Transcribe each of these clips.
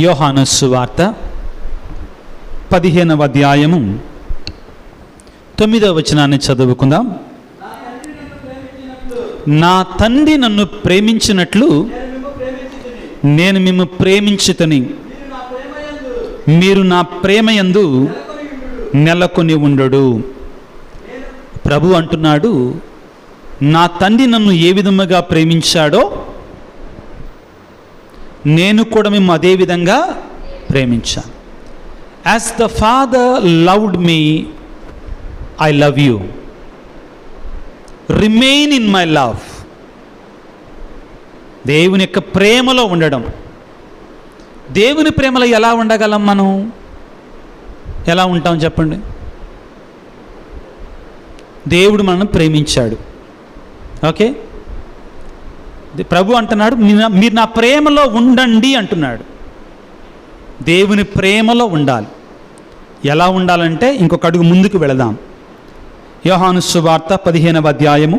యోహాను సువార్త 15వ అధ్యాయము 9వ వచనాన్ని చదువుకుందాం. నా తండ్రి నన్ను ప్రేమించినట్లు నేను మిమ్ము ప్రేమించితిని, మీరు నా ప్రేమయందు నెలకొని ఉండడు. ప్రభు అంటున్నాడు, నా తండ్రి నన్ను ఏ విధముగా ప్రేమించాడో నేను కూడా మేము అదే విధంగా ప్రేమించాను. As the father loved me, I love you. Remain in my love. దేవుని యొక్క ప్రేమలో ఉండడం. దేవుని ప్రేమలో ఎలా ఉండగలం? మనం ఎలా ఉంటాం చెప్పండి? దేవుడు మనల్ని ప్రేమించాడు. ఓకే, ప్రభు అంటున్నాడు, మీరు నా ప్రేమలో ఉండండి అంటున్నాడు. దేవుని ప్రేమలో ఉండాలి. ఎలా ఉండాలంటే ఇంకొక అడుగు ముందుకు వెళదాం. యోహాను సువార్త 15వ అధ్యాయము,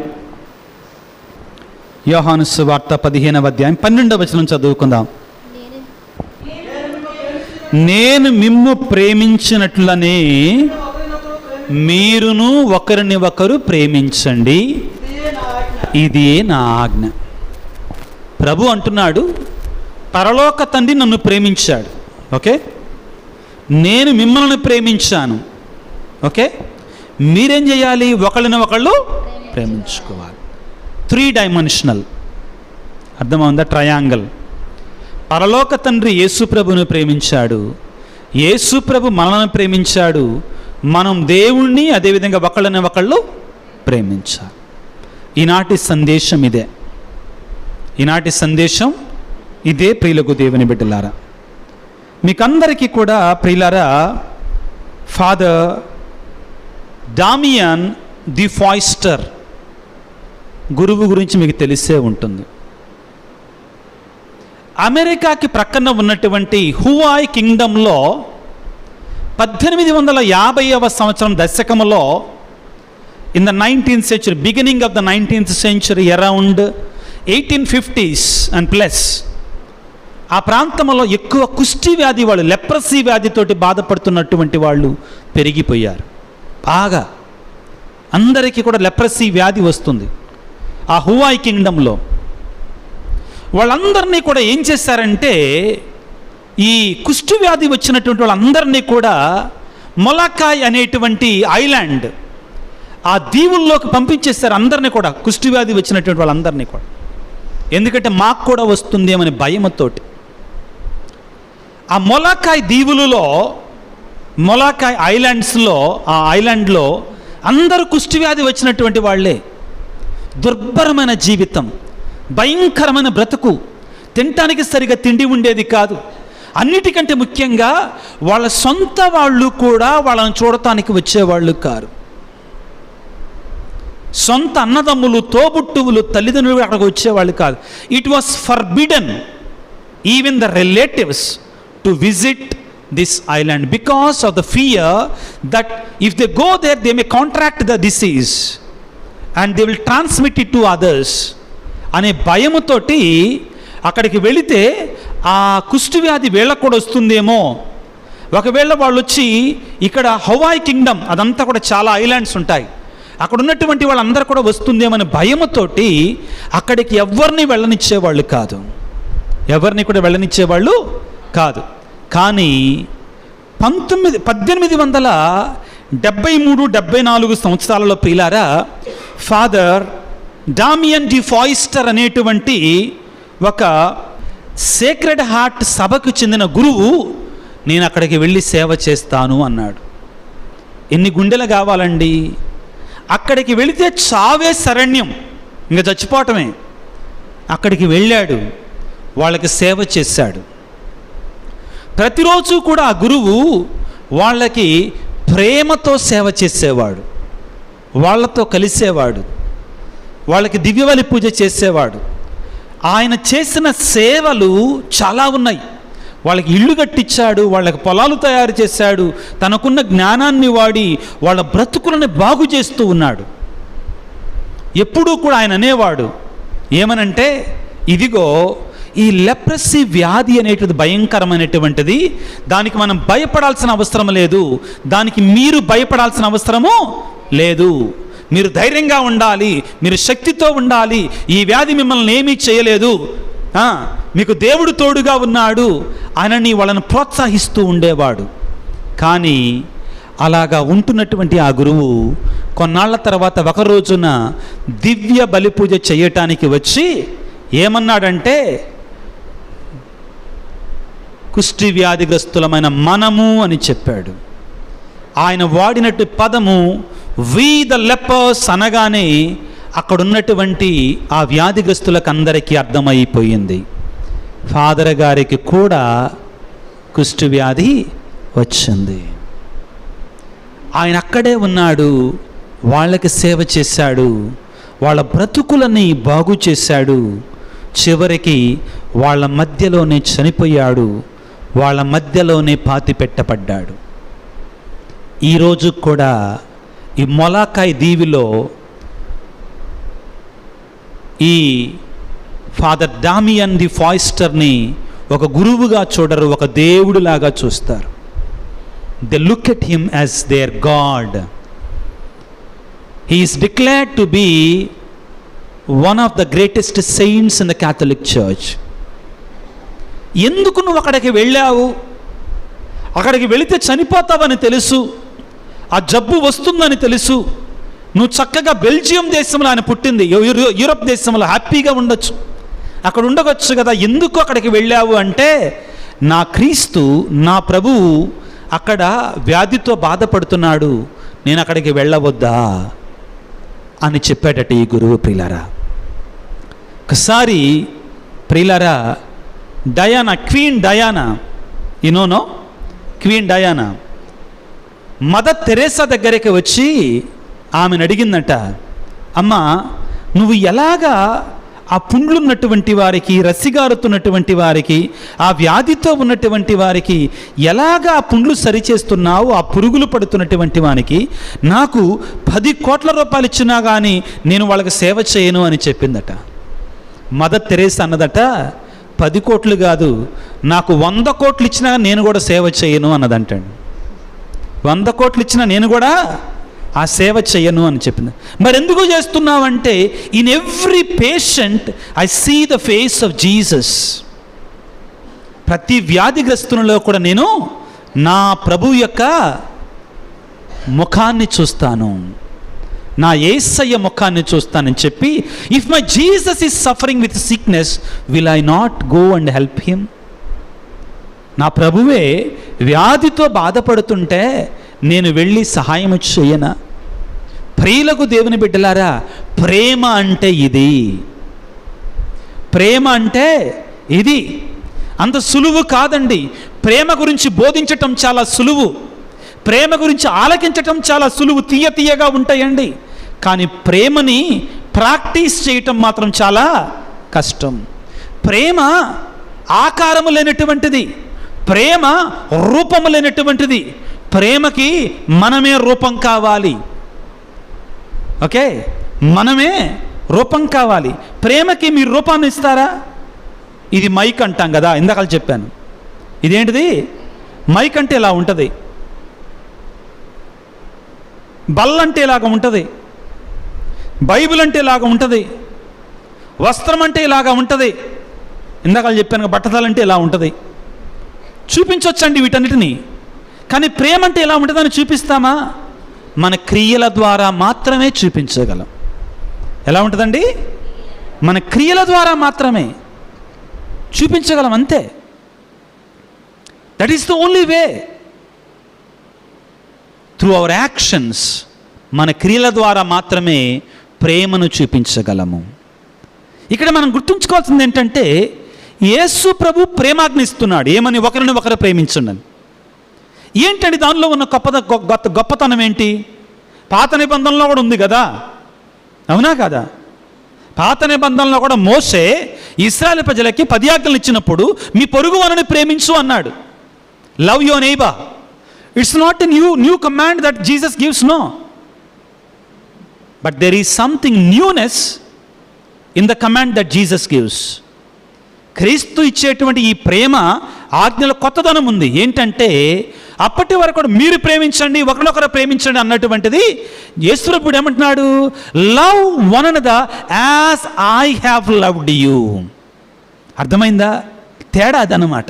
యోహాను సువార్త 15వ అధ్యాయం 12వ వచనం చదువుకుందాం. నేను మిమ్ము ప్రేమించినట్లనే మీరును ఒకరిని ఒకరు ప్రేమించండి, ఇదే నా ఆజ్ఞ. ప్రభు అంటున్నాడు, పరలోక తండ్రి నన్ను ప్రేమించాడు. ఓకే, నేను మిమ్మల్ని ప్రేమించాను. ఓకే, మీరేం చేయాలి? ఒకళ్ళని ఒకళ్ళు ప్రేమించుకోవాలి. 3 డైమెన్షనల్. అర్థమవుందా? ట్రయాంగిల్. పరలోక తండ్రి యేసు ప్రభుని ప్రేమించాడు, యేసు ప్రభు మనల్ని ప్రేమించాడు, మనం దేవుణ్ణి అదేవిధంగా ఒకళ్ళని ఒకళ్ళు ప్రేమించాలి. ఈనాటి సందేశం ఇదే. ఈనాటి సందేశం ఇదే ప్రియులకు దేవుని బిడ్డలారా. మీకందరికీ కూడా ప్రియులారా, ఫాదర్ డామియన్ ది ఫాయిస్టర్ గురువు గురించి మీకు తెలిసే ఉంటుంది. అమెరికాకి ప్రక్కన ఉన్నటువంటి హువాయ్ కింగ్డంలో 1850వ సంవత్సరం దశకములో, in the 19th century, beginning of the 19th century, around 1850s and plus, ఆ ప్రాంతంలో ఎక్కువ కుష్టి వ్యాధి వాళ్ళు, లెప్రసీ వ్యాధితోటి బాధపడుతున్నటువంటి వాళ్ళు పెరిగిపోయారు. బాగా అందరికీ కూడా లెప్రసీ వ్యాధి వస్తుంది. ఆ హువాయ్ కింగ్డంలో వాళ్ళందరినీ కూడా ఏం చేశారంటే, ఈ కుష్టి వ్యాధి వచ్చినటువంటి వాళ్ళందరినీ కూడా మొలకాయ్ అనేటువంటి ఐలాండ్, ఆ దీవుల్లోకి పంపించేస్తారు. అందరినీ కూడా కుష్టి వ్యాధి వచ్చినటువంటి వాళ్ళందరినీ కూడా, ఎందుకంటే మాకు కూడా వస్తుందేమని భయముతోటి. ఆ మొలకాయ్ దీవులలో, మొలకాయ్ ఐలాండ్స్లో, ఆ ఐలాండ్లో అందరూ కుష్టి వ్యాధి వచ్చినటువంటి వాళ్ళే. దుర్భరమైన జీవితం, భయంకరమైన బ్రతుకు, తినటానికి సరిగా తిండి ఉండేది కాదు. అన్నిటికంటే ముఖ్యంగా వాళ్ళ సొంత వాళ్ళు కూడా వాళ్ళని చూడటానికి వచ్చేవాళ్ళు కారు. సొంత అన్నదమ్ములు, తోబుట్టువులు, తల్లిదండ్రులు అక్కడికి వచ్చేవాళ్ళు కాదు. It was forbidden even the relatives to visit this island because of the fear that if they go there they may contract the disease and they will transmit it to others అనే భయముతోటి అక్కడికి వెళితే ఆ కుష్టి వ్యాధి వీళ్ళకు కూడా వస్తుందేమో. ఒకవేళ వాళ్ళు వచ్చి ఇక్కడ హవాయ్ కింగ్డమ్, అదంతా కూడా చాలా ఐలాండ్స్ ఉంటాయి, అక్కడ ఉన్నటువంటి వాళ్ళందరూ కూడా వస్తుందేమని భయముతోటి అక్కడికి ఎవరిని వెళ్ళనిచ్చేవాళ్ళు కాదు, ఎవరిని కూడా వెళ్ళనిచ్చేవాళ్ళు కాదు. కానీ 1873-74 సంవత్సరాలలో ప్రియులారా, ఫాదర్ డామియన్ డి ఫాయిస్టర్ అనేటువంటి ఒక సేక్రెడ్ హార్ట్ సభకు చెందిన గురువు, నేను అక్కడికి వెళ్ళి సేవ చేస్తాను అన్నాడు. ఎన్ని గుండెలు కావాలండి? అక్కడికి వెళితే చావే శరణ్యం, ఇంకా చచ్చిపోవటమే. అక్కడికి వెళ్ళాడు, వాళ్ళకి సేవ చేశాడు. ప్రతిరోజు కూడా ఆ గురువు వాళ్ళకి ప్రేమతో సేవ చేసేవాడు, వాళ్ళతో కలిసేవాడు, వాళ్ళకి దివ్యబలి పూజ చేసేవాడు. ఆయన చేసిన సేవలు చాలా ఉన్నాయి. వాళ్ళకి ఇళ్ళు కట్టించాడు, వాళ్ళకి పొలాలు తయారు చేశాడు, తనకున్న జ్ఞానాన్ని వాడి వాళ్ళ బ్రతుకులను బాగు చేస్తూ ఉన్నాడు. ఎప్పుడూ కూడా ఆయన అనేవాడు ఏమనంటే, ఇదిగో ఈ లెప్రసీ వ్యాధి అనేటిది భయంకరమైనటువంటిది. దానికి మనం భయపడాల్సిన అవసరం లేదు. దానికి మీరు భయపడాల్సిన అవసరము లేదు. మీరు ధైర్యంగా ఉండాలి, మీరు శక్తితో ఉండాలి. ఈ వ్యాధి మిమ్మల్ని ఏమీ చేయలేదు, మీకు దేవుడు తోడుగా ఉన్నాడు అని వాళ్ళని ప్రోత్సహిస్తూ ఉండేవాడు. కానీ అలాగా ఉంటున్నటువంటి ఆ గురువు కొన్నాళ్ల తర్వాత ఒక రోజున దివ్య బలి పూజ చేయటానికి వచ్చి ఏమన్నాడంటే, కుష్టి వ్యాధిగ్రస్తులమైన మనము అని చెప్పాడు. ఆయన వాడినట్టు పదము వి ద లెపర్స్ అనగానే అక్కడున్నటువంటి ఆ వ్యాధిగ్రస్తులకు అందరికీ అర్థమైపోయింది. ఫాదర్ గారికి కూడా కుష్టి వ్యాధి వచ్చింది. ఆయన అక్కడే ఉన్నాడు, వాళ్ళకి సేవ చేశాడు, వాళ్ళ బ్రతుకులని బాగు చేశాడు. చివరికి వాళ్ళ మధ్యలోనే చనిపోయాడు, వాళ్ళ మధ్యలోనే పాతి పెట్టబడ్డాడు. ఈరోజు కూడా ఈ మొలాకాయ్ దీవిలో ఈ ఫాదర్ డామియన్ ది ఫాయిస్టర్ని ఒక గురువుగా చూడరు, ఒక దేవుడిలాగా చూస్తారు. They look at him as their God. He is declared to be one of the greatest saints in the Catholic Church. ఎందుకు నువ్వు అక్కడికి వెళ్ళావు? అక్కడికి వెళితే చనిపోతావని తెలుసు, ఆ జబ్బు వస్తుందని తెలుసు. నువ్వు చక్కగా బెల్జియం దేశంలో ఆయన పుట్టింది, యూరప్ దేశంలో హ్యాపీగా ఉండొచ్చు, అక్కడ ఉండవచ్చు కదా. ఎందుకు అక్కడికి వెళ్ళావు అంటే, నా క్రీస్తు, నా ప్రభువు అక్కడ వ్యాధితో బాధపడుతున్నాడు, నేను అక్కడికి వెళ్ళవద్దా అని చెప్పాడట ఈ గురువు. ప్రియులారా, ఒకసారి ప్రియులారా, Diana, queen Diana, no queen Diana mother Teresa దగ్గరికి వచ్చి ఆమెను అడిగిందట, అమ్మ నువ్వు ఎలాగా ఆ పుండ్లు ఉన్నటువంటి వారికి, రసిగారుతున్నటువంటి వారికి, ఆ వ్యాధితో ఉన్నటువంటి వారికి ఎలాగా ఆ పుండ్లు సరిచేస్తున్నావు, ఆ పురుగులు పడుతున్నటువంటి వానికి నాకు 10 కోట్ల రూపాయలు ఇచ్చినా కానీ నేను వాళ్ళకి సేవ చేయను అని చెప్పిందట. మదర్ తెరేసా అన్నదట, 10 కోట్లు కాదు, నాకు 100 కోట్లు ఇచ్చినా నేను కూడా సేవ చేయను అన్నదంటాడు. 100 కోట్లు ఇచ్చినా నేను కూడా ఆ సేవ చెయ్యను అని చెప్పింది. మరి ఎందుకు చేస్తున్నావంటే, in every patient I see the face of Jesus. ప్రతి వ్యాధిగ్రస్తునిలో కూడా నేను నా ప్రభు యొక్క ముఖాన్ని చూస్తాను, నా యేసయ్య ముఖాన్ని చూస్తానని చెప్పి, if my Jesus is suffering with sickness will I not go and help him. నా ప్రభువే వ్యాధితో బాధపడుతుంటే నేను వెళ్ళి సహాయం చేయనా? ప్రియులకు దేవుని బిడ్డలారా, ప్రేమ అంటే ఇది, ప్రేమ అంటే ఇది. అంత సులువు కాదండి. ప్రేమ గురించి బోధించటం చాలా సులువు, ప్రేమ గురించి ఆలకించటం చాలా సులువు, తీయగా ఉంటాయండి. కానీ ప్రేమని ప్రాక్టీస్ చేయటం మాత్రం చాలా కష్టం. ప్రేమ ఆకారము లేనటువంటిది, ప్రేమ రూపము లేనటువంటిది. ప్రేమకి మనమే రూపం కావాలి. ఓకే, మనమే రూపం కావాలి. ప్రేమకి మీరు రూపాన్ని ఇస్తారా? ఇది మైక్ అంటాం కదా, ఇందాక చెప్పాను. ఇదేంటిది? మైక్ అంటే ఇలా ఉంటుంది, బల్ల అంటే ఇలాగ ఉంటుంది, బైబిల్ అంటే ఇలాగ ఉంటుంది, వస్త్రం అంటే ఇలాగ ఉంటుంది, ఇందాక చెప్పాను బట్టతలంటే ఇలా ఉంటుంది. చూపించవచ్చండి వీటన్నిటినీ. కానీ ప్రేమ అంటే ఎలా ఉంటుందని చూపిస్తామా? మన క్రియల ద్వారా మాత్రమే చూపించగలం. ఎలా ఉంటుందండి? మన క్రియల ద్వారా మాత్రమే చూపించగలం, అంతే. That is the only way. Through our actions, మన క్రియల ద్వారా మాత్రమే ప్రేమను చూపించగలము. ఇక్కడ మనం గుర్తుంచుకోవాల్సింది ఏంటంటే, యేసు ప్రభు ప్రేమాజ్ఞిస్తున్నాడు ఏమని? ఒకరిని ఒకరు ప్రేమించండి. ఏంటండి దానిలో ఉన్న గొప్పతనం ఏంటి? పాత నిబంధనలో కూడా ఉంది కదా, అవునా కదా? పాత నిబంధనలో కూడా మోసే ఇశ్రాయేలు ప్రజలకి 10 ఆజ్ఞలు ఇచ్చినప్పుడు మీ పొరుగు వారిని ప్రేమించు అన్నాడు. Love your neighbour. It's not a new command that Jesus gives, no. But there is something newness in the command that Jesus gives. క్రీస్తు ఇచ్చేటువంటి ఈ ప్రేమ ఆజ్ఞల కొత్తదనం ఉంది. ఏంటంటే అప్పటి వరకు కూడా మీరు ప్రేమించండి, ఒకరినొకరు ప్రేమించండి అన్నటువంటిది యేసు ప్రభువు ఏమంటున్నాడు? Love one another as I have loved you. అర్థమైందా? తేడా అదనమాట.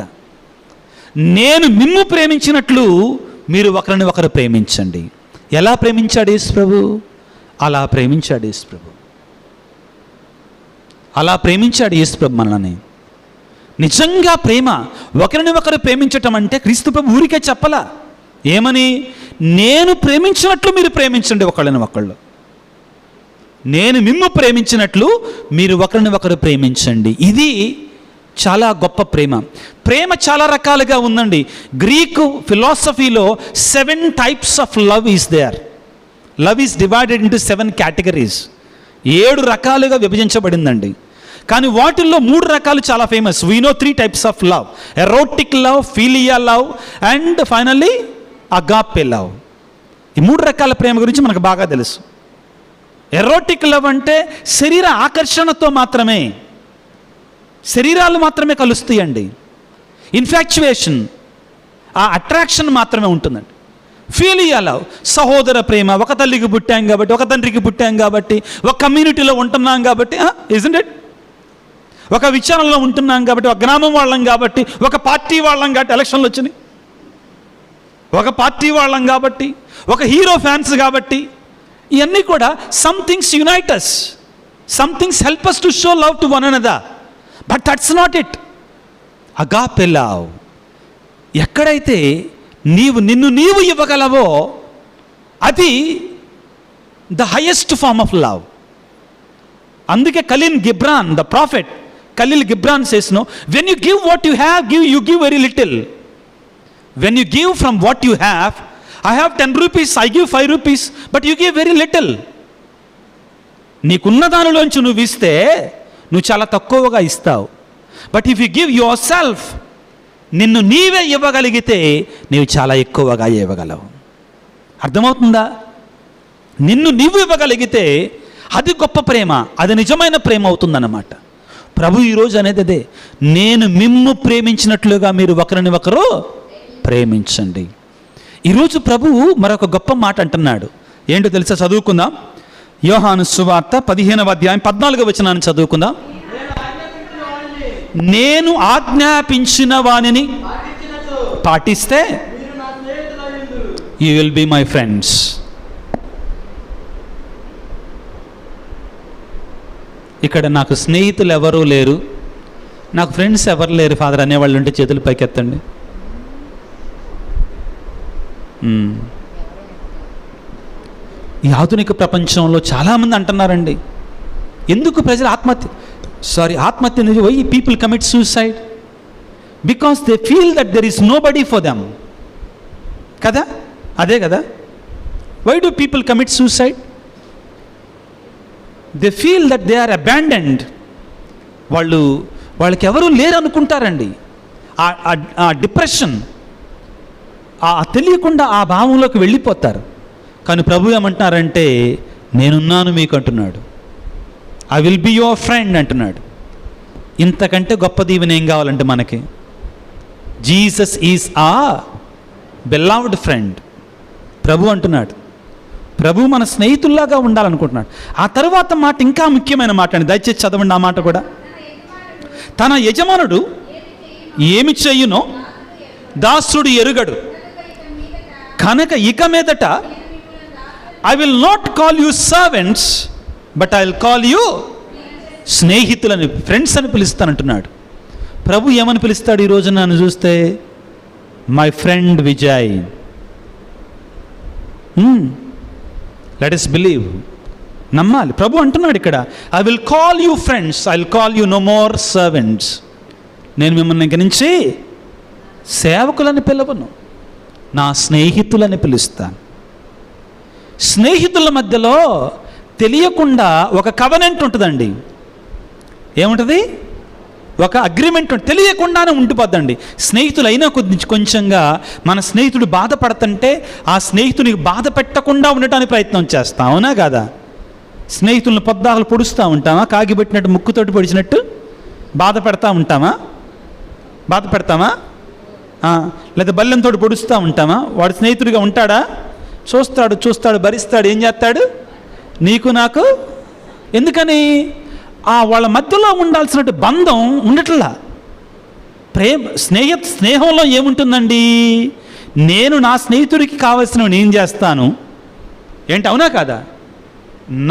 నేను నిన్ను ప్రేమించినట్లు మీరు ఒకరిని ఒకరు ప్రేమించండి. ఎలా ప్రేమించాడు యేసు ప్రభు? అలా ప్రేమించాడు యేసు ప్రభు. అలా ప్రేమించాడు యేసు ప్రభు మనల్ని. నిజంగా ప్రేమ, ఒకరిని ఒకరు ప్రేమించటం అంటే క్రీస్తు ప్రభు ఊరికే చెప్పలా. ఏమని? నేను ప్రేమించినట్లు మీరు ప్రేమించండి ఒకళ్ళని ఒకళ్ళు. నేను నిన్ను ప్రేమించినట్లు మీరు ఒకరిని ఒకరు ప్రేమించండి. ఇది చాలా గొప్ప ప్రేమ. ప్రేమ చాలా రకాలుగా ఉందండి. గ్రీకు ఫిలాసఫీలో 7 types of love is there. Love is divided into 7 categories. 7 రకాలుగా విభజించబడిందండి. కానీ వాటిల్లో 3 రకాలు చాలా famous. We know 3 types of love: erotic love, philia love and finally agape love. ఈ 3 రకాల ప్రేమ గురించి మనకు బాగా తెలుసు. ఎరోటిక్ లవ్ అంటే శరీర ఆకర్షణతో మాత్రమే, శరీరాలు మాత్రమే కలుస్తాయండి. ఇన్ఫాక్చువేషన్, ఆ అట్రాక్షన్ మాత్రమే ఉంటుందండి. ఫిలియా లవ్ సహోదర ప్రేమ. ఒక తల్లికి పుట్టాం కాబట్టి, ఒక తండ్రికి పుట్టాం కాబట్టి, ఒక కమ్యూనిటీలో ఉంటున్నాం కాబట్టి, ఇజంట్ ఇట్? ఒక విచారణలో ఉంటున్నాం కాబట్టి, ఒక గ్రామం వాళ్ళం కాబట్టి, ఒక పార్టీ వాళ్ళం కాబట్టి ఎలక్షన్లు వచ్చినాయి, ఒక పార్టీ వాళ్ళం కాబట్టి, ఒక హీరో ఫ్యాన్స్ కాబట్టి, ఇవన్నీ కూడా some things unite us, some things help us to show love to one another. But that's not it. Agape love ఎక్కడైతే నిన్ను నీవు ఇవ్వగలవో అది the highest form of love. అందుకే Khalil Gibran, the prophet Khalil Gibran says, no, when you give what you have, you give very little. When you give from what you have, I have 10 rupees, I give 5 rupees, but you give very little. నీకున్న దానిలోంచి నువ్వు ఇస్తే నువ్వు చాలా తక్కువగా ఇస్తావు. But if you give your self, నిన్ను నీవే ఇవ్వగలిగితే నీవు చాలా ఎక్కువగా ఇవ్వగలవు. అర్థమవుతుందా? నిన్ను నీవు ఇవ్వగలిగితే అది గొప్ప ప్రేమ, అది నిజమైన ప్రేమ అవుతుందన్నమాట. ప్రభు ఈరోజు అనేది అదే, నేను మిమ్ము ప్రేమించినట్లుగా మీరు ఒకరిని ఒకరు ప్రేమించండి. ఈరోజు ప్రభువు మరొక గొప్ప మాట అంటున్నాడు. ఏంటో తెలుసా? చదువుకుందాం. యోహాను సువార్త 15వ అధ్యాయం 14వ వచనాన్ని చదువుకుందాం. నేను ఆజ్ఞాపించిన వానిని పాటిస్తే you will be my friends. ఇక్కడ నాకు స్నేహితులు ఎవరూ లేరు, నాకు ఫ్రెండ్స్ ఎవరు లేరు ఫాదర్ అనేవాళ్ళు ఉంటే చేతులు పైకెత్తండి. ఈ ఆధునిక ప్రపంచంలో చాలామంది అంటున్నారండి, ఎందుకు ప్రజలు ఆత్మహత్య why people commit suicide? Because they feel that there is nobody for them. కదా? అదే కదా. Why do people commit suicide? They feel that they are abandoned. వాళ్ళకి ఎవరూ లేరు అనుకుంటారండి. ఆ డిప్రెషన్, తెలియకుండా ఆ భావంలోకి వెళ్ళిపోతారు. కానీ ప్రభు ఏమంటున్నారంటే, నేనున్నాను మీకు అంటున్నాడు. I will be your friend అంటున్నాడు. ఇంతకంటే గొప్ప దీవెన ఏం కావాలంటే మనకి? జీసస్ ఈజ్ ఆ బెలవ్డ్ ఫ్రెండ్. ప్రభు అంటున్నాడు. ప్రభు మన స్నేహితుల్లాగా ఉండాలనుకుంటున్నాడు. ఆ తరువాత మాట ఇంకా ముఖ్యమైన మాట అండి, దయచేసి చదవండి ఆ మాట కూడా. తన యజమానుడు ఏమి చెయ్యునో దాసుడు ఎరుగడు కనుక ఇక మీదట I will not call you servants but I will call you స్నేహితులని, ఫ్రెండ్స్ అని పిలుస్తానంటున్నాడు. ప్రభు ఏమని పిలుస్తాడు ఈరోజు నన్ను చూస్తే? My friend Vijay. Let us believe, నమ్మాలి. ప్రభు అంటున్నాడు ఇక్కడ, I will call you friends, I will call you know more servants. నేను మిమ్మల్ని ఇంక నుంచి సేవకులని పిలవను, నా స్నేహితులని పిలుస్తాను. స్నేహితుల మధ్యలో తెలియకుండా ఒక కవెనెంట్ ఉంటుందండి. ఏముంటుంది? ఒక అగ్రిమెంట్ తెలియకుండానే ఉండిపోద్దండి. స్నేహితులు అయినా కొంచెంగా మన స్నేహితుడు బాధపడుతుంటే ఆ స్నేహితుడికి బాధ పెట్టకుండా ఉండటానికి ప్రయత్నం చేస్తాం, అవునా కాదా? స్నేహితులను పొద్దాకలు పొడుస్తూ ఉంటామా? కాగిపెట్టినట్టు ముక్కుతోటి పొడిచినట్టు బాధ పెడతా ఉంటామా? లేదా బల్లెంతో పొడుస్తూ ఉంటామా? వాడు స్నేహితుడిగా ఉంటాడా? చూస్తాడు, భరిస్తాడు. ఏం చేస్తాడు? నీకు నాకు. ఎందుకని? వాళ్ళ మధ్యలో ఉండాల్సిన బంధం ఉండట్లా. స్నేహంలో ఏముంటుందండి? నేను నా స్నేహితుడికి కావాల్సినవి నేను చేస్తాను. ఏంటి, అవునా కాదా?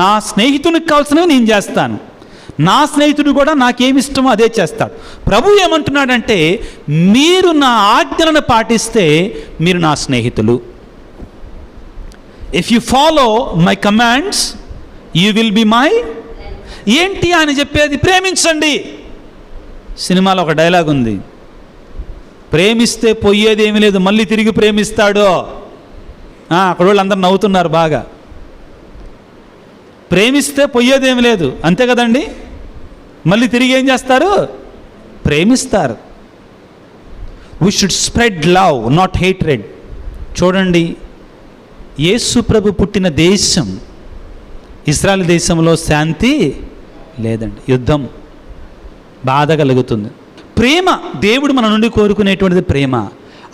నా స్నేహితునికి కావాల్సినవి నేను చేస్తాను, నా స్నేహితుడు కూడా నాకేమిష్టమో అదే చేస్తాడు. ప్రభు ఏమంటున్నాడంటే, మీరు నా ఆజ్ఞలను పాటిస్తే మీరు నా స్నేహితులు. If you follow my commands you will be my. ఏంటి ఆయన చెప్పేది? ప్రేమించండి. సినిమాలో ఒక డైలాగ్ ఉంది, ప్రేమిస్తే పోయేది ఏమీ లేదు, మళ్ళీ తిరిగి ప్రేమిస్తాడు. అక్కడ వాళ్ళు అందరు నవ్వుతున్నారు బాగా. ప్రేమిస్తే పోయేదేమి లేదు, అంతే కదండి. మళ్ళీ తిరిగి ఏం చేస్తారు? ప్రేమిస్తారు. We should spread love, not hatred. చూడండి, యేసు ప్రభు పుట్టిన దేశం ఇశ్రాయేలు దేశంలో శాంతి లేదండి, యుద్ధం, బాధ కలుగుతుంది. ప్రేమ దేవుడు మన నుండి కోరుకునేటువంటిది ప్రేమ.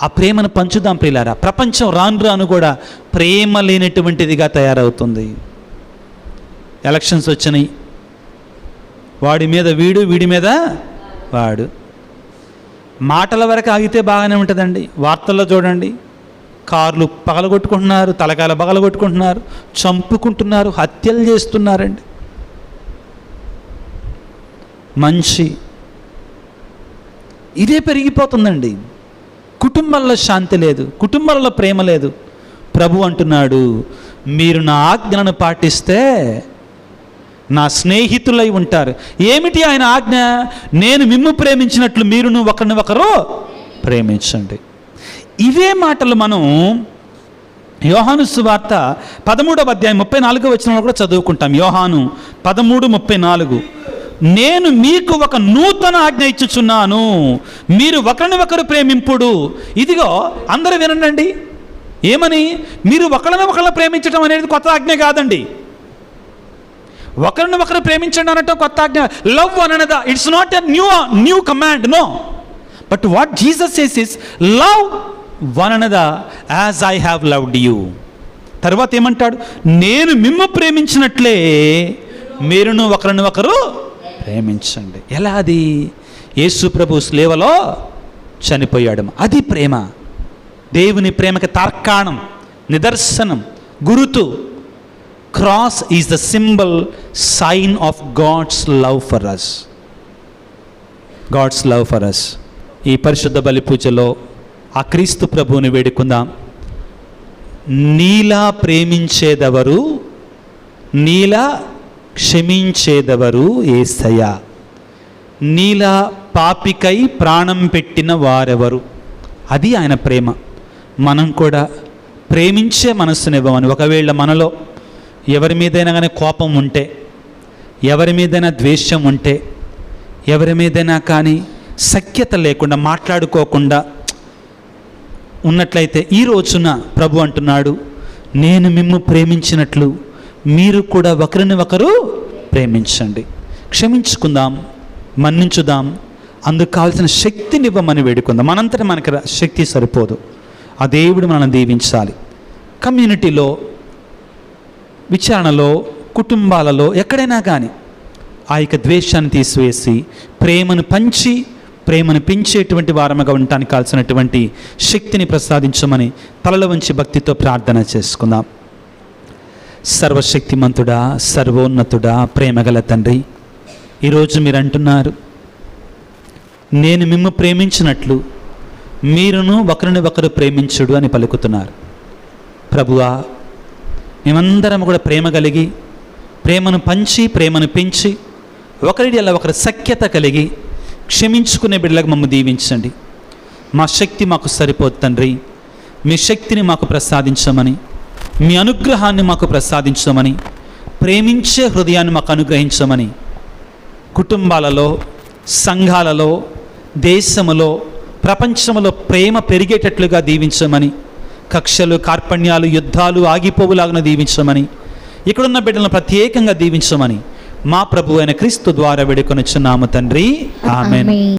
ఆ ప్రేమను పంచుదాం ప్రియులారా. ప్రపంచం రాను కూడా ప్రేమ లేనటువంటిదిగా తయారవుతుంది. ఎలక్షన్స్ వచ్చినాయి, వాడి మీద వీడు, వీడి మీద వాడు. మాటల వరకు ఆగితే బాగానే ఉంటుందండి. వార్తల్లో చూడండి, కార్లు పగలగొట్టుకుంటున్నారు, తలకాయలు పగలగొట్టుకుంటున్నారు, చంపుకుంటున్నారు, హత్యలు చేస్తున్నారండి. ఇదే పెరిగిపోతుందండి. కుటుంబాల్లో శాంతి లేదు, కుటుంబాల్లో ప్రేమ లేదు. ప్రభు అంటున్నాడు, మీరు నా ఆజ్ఞలను పాటిస్తే నా స్నేహితులై ఉంటారు. ఏమిటి ఆయన ఆజ్ఞ? నేను మిమ్ము ప్రేమించినట్లు మీరును ఒకరిని ఒకరు ప్రేమించండి. ఇవే మాటలు మనం యోహాను సువార్త 13వ అధ్యాయం 34వ వచనంలో కూడా చదువుకుంటాం. యోహాను 13:34, నేను మీకు ఒక నూతన ఆజ్ఞ ఇచ్చుచున్నాను, మీరు ఒకరిని ఒకరు ప్రేమింపుడు. ఇదిగో అందరూ వినండి. ఏమని? మీరు ఒకరిని ఒకరు ప్రేమించడం అనేది కొత్త ఆజ్ఞ కాదండి. ఒకరిని ఒకరు ప్రేమించండి అనటం కొత్త ఆజ్ఞ. Love one another, it's not a new command, no. But what Jesus says is love one another as I have loved you. తర్వాత ఏమంటాడు? నేను మిమ్ము ప్రేమించినట్లే మీరును ఒకరిని ఒకరు ప్రేమించండి. ఎలా? అది యేసు ప్రభు స్లేవలో చనిపోయాడు. అది ప్రేమ. దేవుని ప్రేమకి తార్కాణం, నిదర్శనం, గురుతు. Cross is the symbol, sign of God's love for us. God's love for us. ఈ పరిశుద్ధ బలి పూజలో ఆ క్రీస్తు ప్రభువుని వేడుకుందాం. నీలా ప్రేమించేదెవరు, నీలా క్షమించేదెవరు యేసయ్యా, నీలా పాపికై ప్రాణం పెట్టిన వారెవరు. అది ఆయన ప్రేమ. మనం కూడా ప్రేమించే మనస్సునివ్వమని. ఒకవేళ మనలో ఎవరి మీదైనా కానీ కోపం ఉంటే, ఎవరి మీదైనా ద్వేషం ఉంటే, ఎవరి మీదైనా కానీ సఖ్యత లేకుండా, మాట్లాడుకోకుండా ఉన్నట్లయితే ఈ రోజున ప్రభు అంటున్నాడు, నేను మిమ్ము ప్రేమించినట్లు మీరు కూడా ఒకరిని ఒకరు ప్రేమించండి. క్షమించుకుందాం, మన్నించుదాం. అందుకు కావాల్సిన శక్తినివ్వమని వేడుకుందాం. మనంతటా మనకి శక్తి సరిపోదు, ఆ దేవుడు మనల్ని దీవించాలి. కమ్యూనిటీలో, విచారణలో, కుటుంబాలలో, ఎక్కడైనా కానీ ఆ యొక్క ద్వేషాన్ని తీసివేసి ప్రేమను పంచి, ప్రేమను పెంచేటువంటి వారముగా ఉండటానికి కావాల్సినటువంటి శక్తిని ప్రసాదించమని తలలో వంచి భక్తితో ప్రార్థన చేసుకుందాం. సర్వశక్తిమంతుడా, సర్వోన్నతుడా, ప్రేమగల తండ్రి, ఈరోజు మీరు అంటున్నారు, నేను మిమ్ము ప్రేమించినట్లు మీరును ఒకరిని ఒకరు ప్రేమించుడు అని పలుకుతున్నారు. ప్రభువా, మేమందరం కూడా ప్రేమ కలిగి, ప్రేమను పంచి, ప్రేమను పెంచి, ఒకరి అలా ఒకరి సఖ్యత కలిగి క్షమించుకునే బిడ్డలకు మమ్మల్ని దీవించండి. మా శక్తి మాకు సరిపోదు తండ్రి, మీ శక్తిని మాకు ప్రసాదించమని, మీ అనుగ్రహాన్ని మాకు ప్రసాదించమని, ప్రేమించే హృదయాన్ని మాకు అనుగ్రహించమని, కుటుంబాలలో, సంఘాలలో, దేశములో, ప్రపంచంలో ప్రేమ పెరిగేటట్లుగా దీవించమని, కక్షలు, కార్పణ్యాలు, యుద్ధాలు ఆగిపోవులాగా దీవించమని, ఇక్కడున్న బిడ్డలను ప్రత్యేకంగా దీవించమని మా ప్రభు అయిన క్రీస్తు ద్వారా వేడుకొనుచున్నాము తండ్రి. ఆమేన్. ఆమేన్.